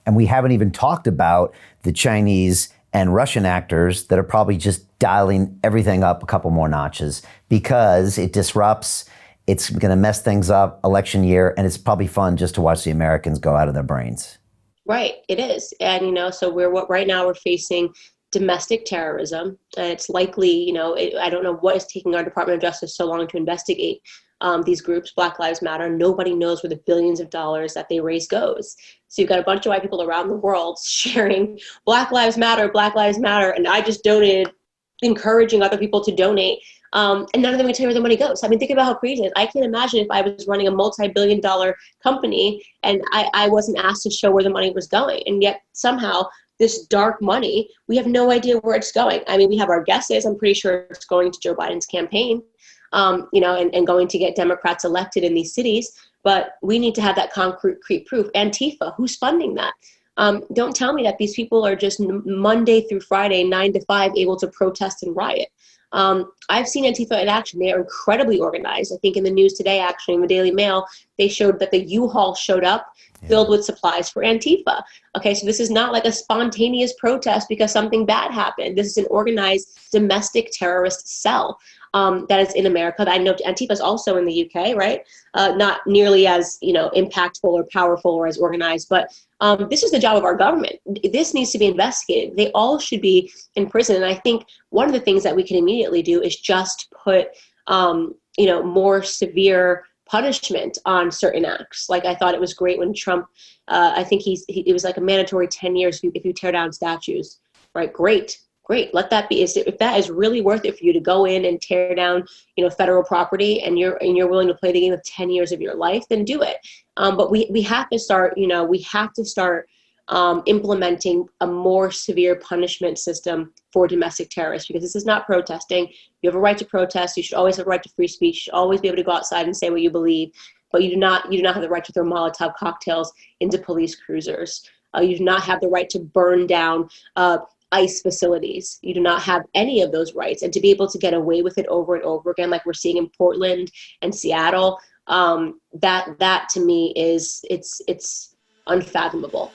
And we haven't even talked about the Chinese and Russian actors that are probably just dialing everything up a couple more notches because it disrupts, it's going to mess things up election year, and it's probably fun just to watch the Americans go out of their brains. Right, it is. And, so right now we're facing domestic terrorism. It's likely, I don't know what is taking our Department of Justice so long to investigate these groups, Black Lives Matter. Nobody knows where the billions of dollars that they raise goes. So you've got a bunch of white people around the world sharing Black Lives Matter, and I just donated, encouraging other people to donate. And none of them can tell you where the money goes. I mean, think about how crazy it is. I can't imagine if I was running a multi-billion-dollar company and I wasn't asked to show where the money was going. And yet somehow this dark money, we have no idea where it's going. I mean, we have our guesses. I'm pretty sure it's going to Joe Biden's campaign, and going to get Democrats elected in these cities. But we need to have that concrete proof. Antifa, who's funding that? Don't tell me that these people are just Monday through Friday, 9 to 5, able to protest and riot. I've seen Antifa in action. They are incredibly organized. I think in the news today, actually, in the Daily Mail, they showed that the U-Haul showed up filled with supplies for Antifa. Okay, so this is not like a spontaneous protest because something bad happened. This is an organized domestic terrorist cell that is in America. I know Antifa is also in the UK, right? Not nearly as impactful or powerful or as organized, but this is the job of our government. This needs to be investigated. They all should be in prison. And I think one of the things that we can immediately do is just put more severe punishment on certain acts. Like I thought it was great when Trump, I think it was like a mandatory 10 years if you tear down statues, right? Great. Let that be. If that is really worth it for you to go in and tear down, federal property, and you're willing to play the game of 10 years of your life, then do it. But we have to start, implementing a more severe punishment system for domestic terrorists, because this is not protesting. You have a right to protest. You should always have a right to free speech. You should always be able to go outside and say what you believe, but you do not have the right to throw Molotov cocktails into police cruisers. You do not have the right to burn down ICE facilities. You do not have any of those rights. And to be able to get away with it over and over again, like we're seeing in Portland and Seattle, that to me is it's unfathomable.